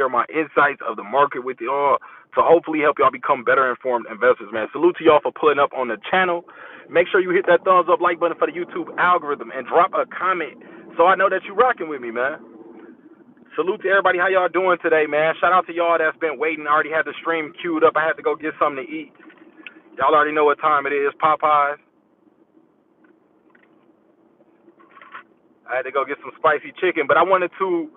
share my insights of the market with y'all to hopefully help y'all become better informed investors, man. Salute to y'all for pulling up on the channel. Make sure you hit that thumbs up like button for the YouTube algorithm and drop a comment so I know that you rocking with me, man. Salute to everybody. How y'all doing today, man? Shout out to y'all that's been waiting. I already had the stream queued up. I had to go get something to eat. Y'all already know what time it is. Popeyes. I had to go get some spicy chicken, but I wanted to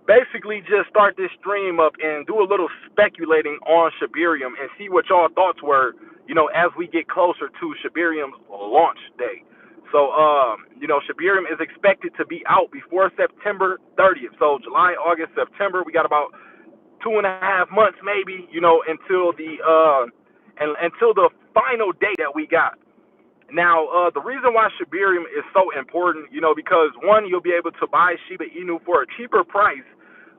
basically just start this stream up and do a little speculating on Shibarium and see what y'all thoughts were, as we get closer to Shibarium's launch day. So, Shibarium is expected to be out before September 30th. So July, August, September, we got about 2.5 months maybe, until the final day that we got. Now, the reason why Shibarium is so important, because one, you'll be able to buy Shiba Inu for a cheaper price,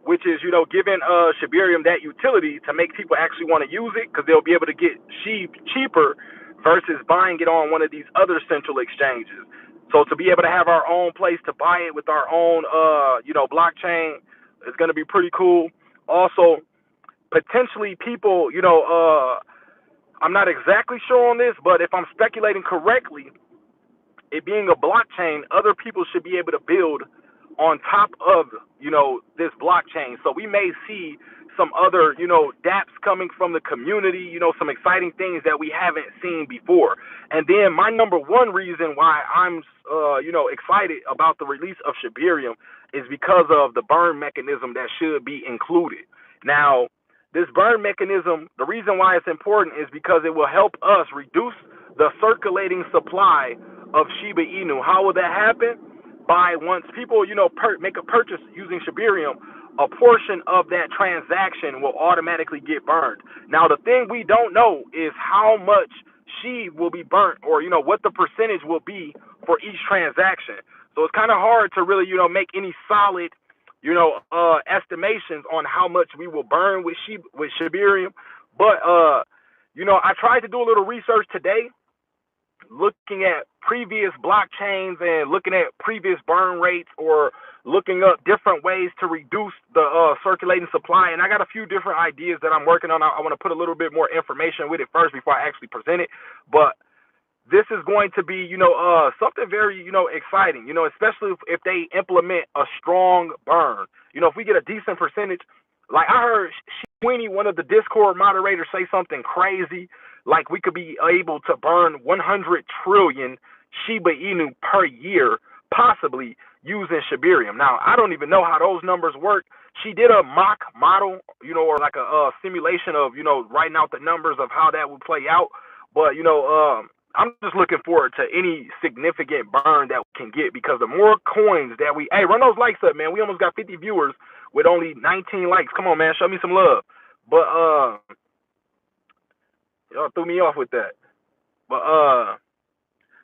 which is, giving Shibarium that utility to make people actually want to use it, because they'll be able to get SHIB cheaper versus buying it on one of these other central exchanges. So to be able to have our own place to buy it with our own, blockchain is going to be pretty cool. Also, potentially people, I'm not exactly sure on this, but if I'm speculating correctly, it being a blockchain, other people should be able to build on top of, this blockchain. So we may see some other, dApps coming from the community, some exciting things that we haven't seen before. And then my number one reason why I'm, excited about the release of Shibarium is because of the burn mechanism that should be included. Now, this burn mechanism, the reason why it's important is because it will help us reduce the circulating supply of Shiba Inu. How will that happen? By once people, make a purchase using Shibarium, a portion of that transaction will automatically get burned. Now, the thing we don't know is how much SHIB will be burnt, or, what the percentage will be for each transaction. So it's kind of hard to really, make any solid estimations on how much we will burn with Shibarium. But, I tried to do a little research today, looking at previous blockchains and looking at previous burn rates, or looking up different ways to reduce the circulating supply. And I got a few different ideas that I'm working on. I want to put a little bit more information with it first before I actually present it. But this is going to be, something very, exciting, especially if they implement a strong burn. If we get a decent percentage, like I heard Sweeney, one of the Discord moderators, say something crazy, like we could be able to burn 100 trillion Shiba Inu per year, possibly using Shibarium. Now, I don't even know how those numbers work. She did a mock model, or like a simulation of, writing out the numbers of how that would play out. But, I'm just looking forward to any significant burn that we can get, because the more coins that hey, run those likes up, man. We almost got 50 viewers with only 19 likes. Come on, man, show me some love. But y'all threw me off with that. But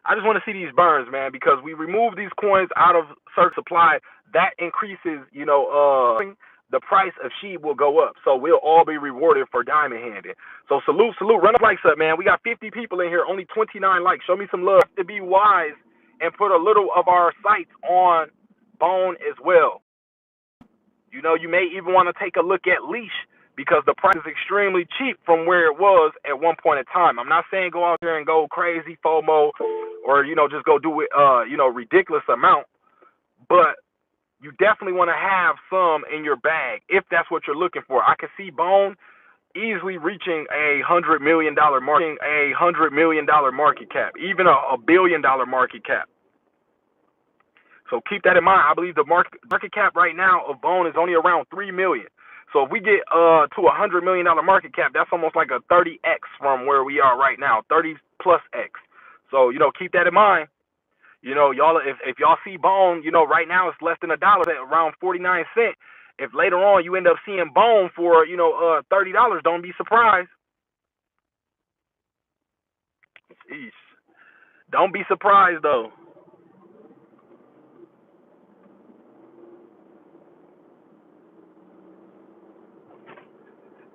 I just want to see these burns, man, because we remove these coins out of certain supply, that increases, the price of SHIB will go up. So we'll all be rewarded for diamond handing. So salute, run the likes up, man. We got 50 people in here, only 29 likes. Show me some love. To be wise and put a little of our sights on Bone as well. You may even want to take a look at Leash, because the price is extremely cheap from where it was at one point in time. I'm not saying go out there and go crazy FOMO, or just go do it ridiculous amount, but you definitely want to have some in your bag if that's what you're looking for. I can see Bone easily reaching $100 million market cap, even a $1 billion market cap. So keep that in mind. I believe the market cap right now of Bone is only around $3 million. So if we get to $100 million market cap, that's almost like a 30x from where we are right now, 30 plus X. So keep that in mind. Y'all, if y'all see Bone, right now it's less than $1 at around 49 cents. If later on you end up seeing Bone for, $30, don't be surprised. Jeez. Don't be surprised though.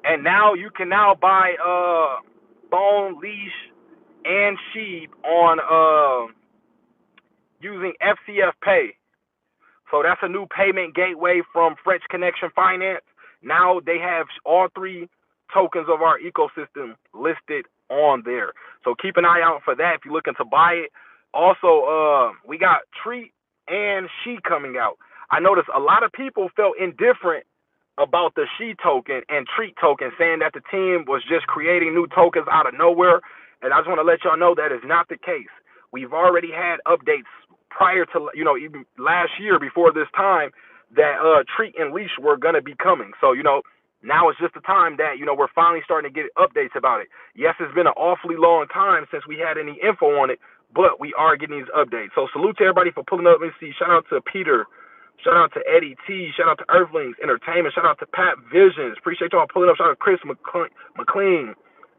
And now you can buy Bone, Leash, and SHIB on using FCF Pay. So that's a new payment gateway from French Connection Finance. Now they have all three tokens of our ecosystem listed on there. So keep an eye out for that if you're looking to buy it. Also, we got Treat and She coming out. I noticed a lot of people felt indifferent about the She token and Treat token, saying that the team was just creating new tokens out of nowhere. And I just want to let y'all know that is not the case. We've already had updates prior to, even last year before this time that Treat and Leash were going to be coming. So, now it's just the time that, we're finally starting to get updates about it. Yes, it's been an awfully long time since we had any info on it, but we are getting these updates. So salute to everybody for pulling up. Let me see. Shout out to Peter. Shout out to Eddie T. Shout out to Earthlings Entertainment. Shout out to Pat Visions. Appreciate y'all pulling up. Shout out to Chris McLean.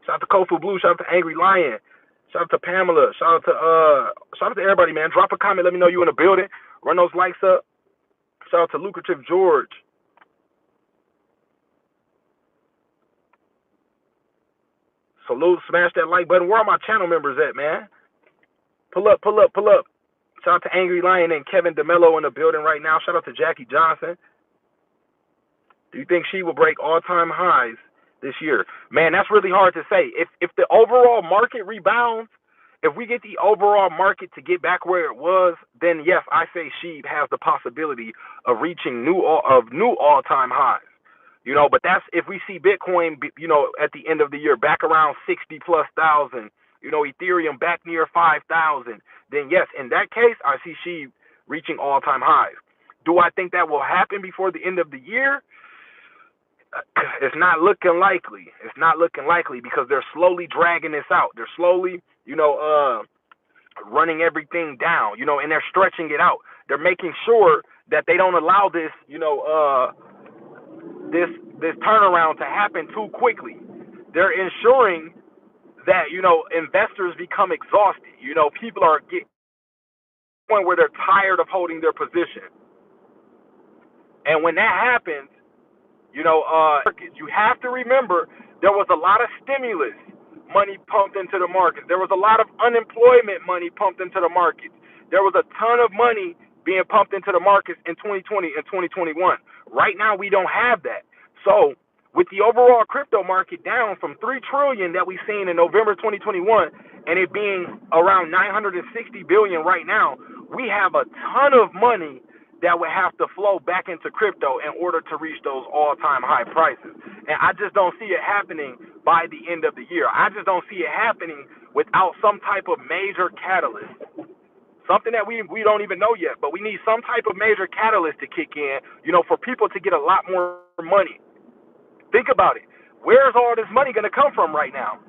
Shout out to Kofu Blue. Shout out to Angry Lion. Shout out to Pamela. Shout out to everybody, man. Drop a comment. Let me know you in the building. Run those likes up. Shout out to Lucrative George. Salute. Smash that like button. Where are my channel members at, man? Pull up. Shout out to Angry Lion and Kevin DeMello in the building right now. Shout out to Jackie Johnson. Do you think she will break all-time highs this year? Man, that's really hard to say. If the overall market rebounds, if we get the overall market to get back where it was, then yes, I say she has the possibility of reaching new all-time highs. But that's if we see Bitcoin, at the end of the year back around 60+ thousand, Ethereum back near 5,000, then yes, in that case, I see she reaching all-time highs. Do I think that will happen before the end of the year? It's not looking likely. It's not looking likely because they're slowly dragging this out. They're slowly, running everything down, and they're stretching it out. They're making sure that they don't allow this, this turnaround to happen too quickly. They're ensuring that, investors become exhausted. People are getting to the point where they're tired of holding their position. And when that happens, you have to remember there was a lot of stimulus money pumped into the market. There was a lot of unemployment money pumped into the market. There was a ton of money being pumped into the markets in 2020 and 2021. Right now, we don't have that. So with the overall crypto market down from $3 trillion that we've seen in November 2021 and it being around $960 billion right now, we have a ton of money that would have to flow back into crypto in order to reach those all-time high prices. And I just don't see it happening by the end of the year. I just don't see it happening without some type of major catalyst. Something that we don't even know yet, but we need some type of major catalyst to kick in, for people to get a lot more money. Think about it. Where's all this money going to come from right now?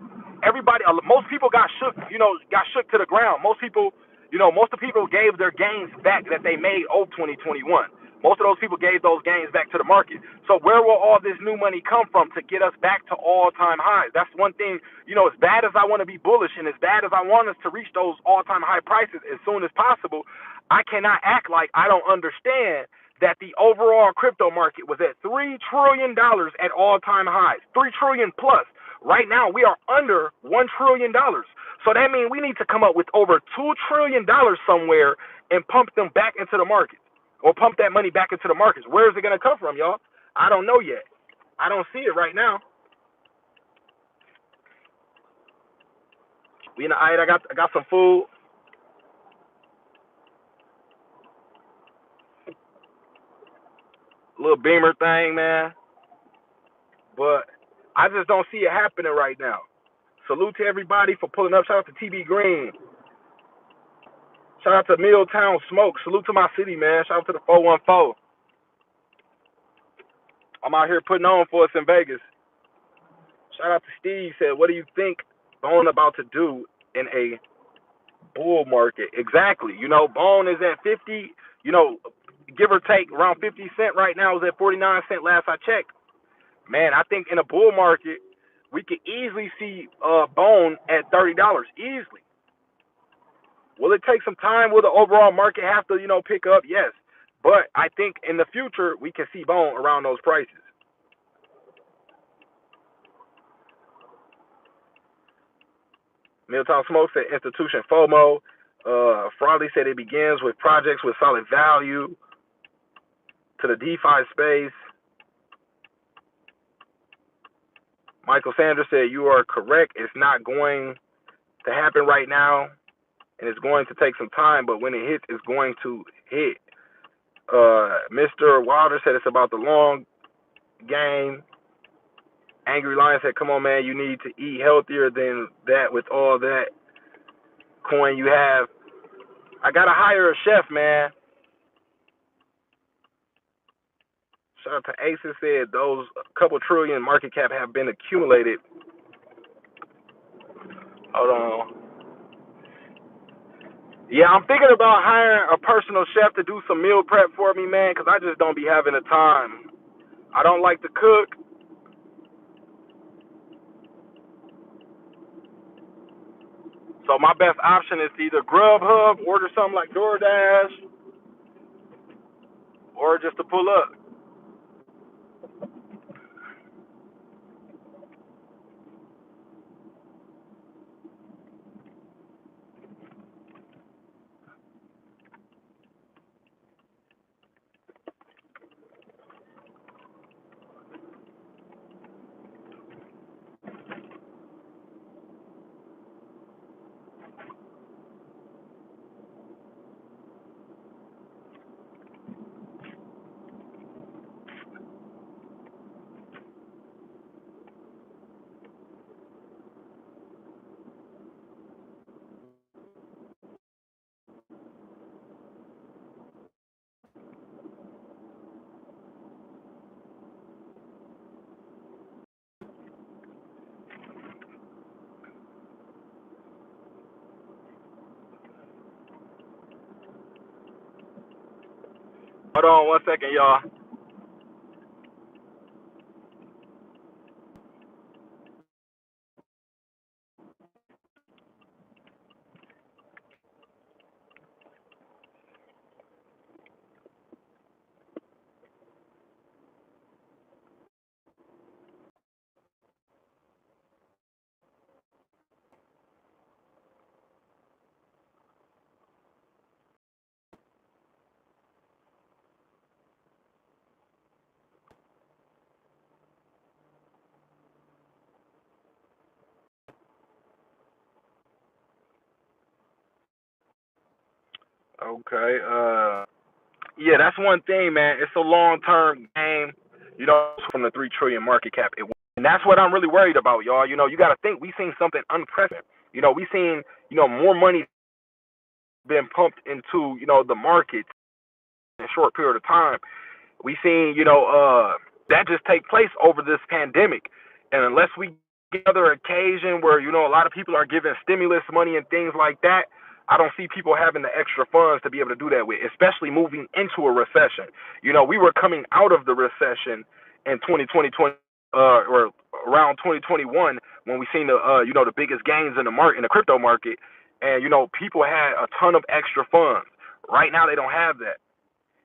Most people got shook to the ground. Most of the people gave their gains back that they made over 2021. Most of those people gave those gains back to the market. So where will all this new money come from to get us back to all-time highs? That's one thing, as bad as I want to be bullish and as bad as I want us to reach those all-time high prices as soon as possible, I cannot act like I don't understand that the overall crypto market was at $3 trillion at all-time highs, $3 trillion plus. Right now, we are under $1 trillion. So that means we need to come up with over $2 trillion somewhere and pump them back into the market, or pump that money back into the markets. Where is it going to come from, y'all? I don't know yet. I don't see it right now. I got some food. Little beamer thing, man. But I just don't see it happening right now. Salute to everybody for pulling up. Shout out to TB Green. Shout out to Milltown Smoke. Salute to my city, man. Shout out to the 414. I'm out here putting on for us in Vegas. Shout out to Steve. Said, what do you think Bone about to do in a bull market? Exactly. Bone is at 50, give or take around 50 cents right now. Is at 49 cents last I checked. Man, I think in a bull market, we could easily see Bone at $30 easily. Will it take some time? Will the overall market have to, pick up? Yes. But I think in the future, we can see Bone around those prices. Milltown Smoke said institution FOMO. Frawley said it begins with projects with solid value to the DeFi space. Michael Sanders said, you are correct. It's not going to happen right now, and it's going to take some time, but when it hits, it's going to hit. Mr. Wilder said it's about the long game. Angry Lion said, come on, man, you need to eat healthier than that with all that coin you have. I got to hire a chef, man. Shout out to Aces said those couple trillion market cap have been accumulated. Hold on. Yeah, I'm thinking about hiring a personal chef to do some meal prep for me, man, because I just don't be having the time. I don't like to cook. So my best option is to either Grubhub, order something like DoorDash, or just to pull up. Hold on 1 second, y'all. Okay. Yeah, that's one thing, man. It's a long-term game. From the 3 trillion market cap, and that's what I'm really worried about, y'all. You got to think we seen something unprecedented. We seen more money been pumped into the market in a short period of time. We seen that just take place over this pandemic, and unless we get another occasion where a lot of people are giving stimulus money and things like that, I don't see people having the extra funds to be able to do that with, especially moving into a recession. We were coming out of the recession in 2020, or around 2021, when we seen the biggest gains in the crypto market, and people had a ton of extra funds. Right now, they don't have that.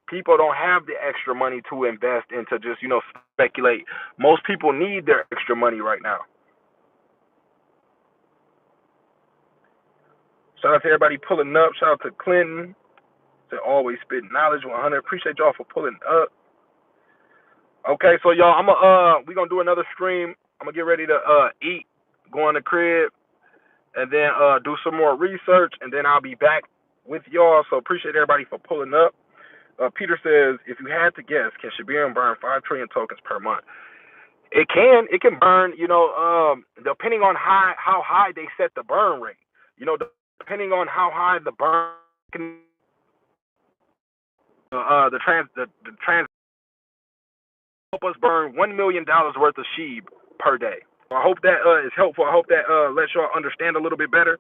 People don't have the extra money to invest into just speculate. Most people need their extra money right now. Shout out to everybody pulling up. Shout out to Clinton. To always spit knowledge 100. Appreciate y'all for pulling up. Okay, so y'all, we gonna do another stream. I'm gonna get ready to eat, go in the crib, and then do some more research, and then I'll be back with y'all. So appreciate everybody for pulling up. Peter says, if you had to guess, can Shibarium burn 5 trillion tokens per month? It can. It can burn. Depending on how high they set the burn rate. Depending on how high the burn can, the trans help us burn $1 million worth of SHIB per day. I hope that is helpful. I hope that lets y'all understand a little bit better.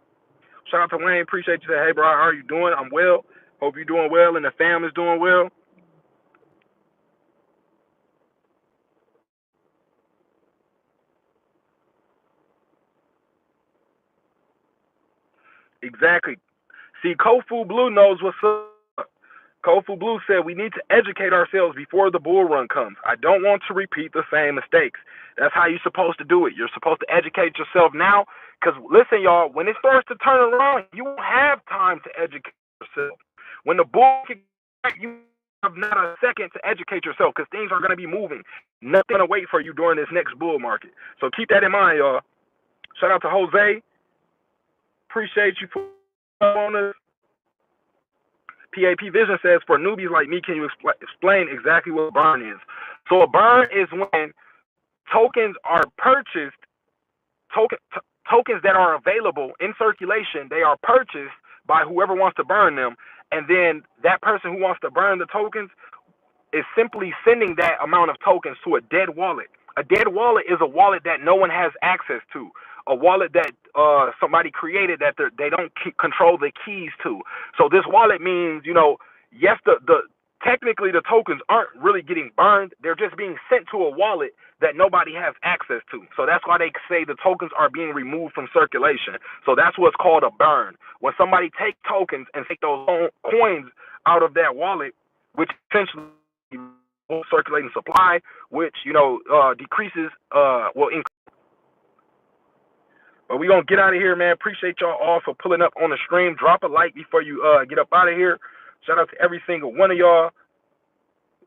Shout out to Wayne. Appreciate you. Hey, bro, how are you doing? I'm well. Hope you're doing well and the fam is doing well. Exactly. See, Kofu Blue knows what's up. Kofu Blue said we need to educate ourselves before the bull run comes. I don't want to repeat the same mistakes. That's how you're supposed to do it. You're supposed to educate yourself now, because listen, y'all, when it starts to turn around, you won't have time to educate yourself. When the bull, you not a second to educate yourself because things are going to be moving. Nothing to wait for you during this next bull market. So keep that in mind, y'all. Shout out to Jose. Appreciate you for on us. PAP Vision says, for newbies like me, can you explain exactly what a burn is? So a burn is when tokens are purchased, tokens that are available in circulation, they are purchased by whoever wants to burn them, and then that person who wants to burn the tokens is simply sending that amount of tokens to a dead wallet. A dead wallet is a wallet that no one has access to, a wallet that somebody created that they don't control the keys to. So this wallet means, you know, yes, technically the tokens aren't really getting burned. They're just being sent to a wallet that nobody has access to. So that's why they say the tokens are being removed from circulation. So that's what's called a burn. When somebody take tokens and take those coins out of that wallet, which essentially circulating supply, which, you know, decreases, will increase. But we're going to get out of here, man. Appreciate y'all all for pulling up on the stream. Drop a like before you get up out of here. Shout out to every single one of y'all.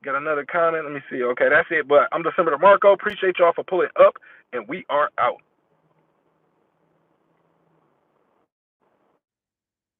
Got another comment. Let me see. Okay, that's it. But I'm December DeMarco. Appreciate y'all for pulling up, and we are out.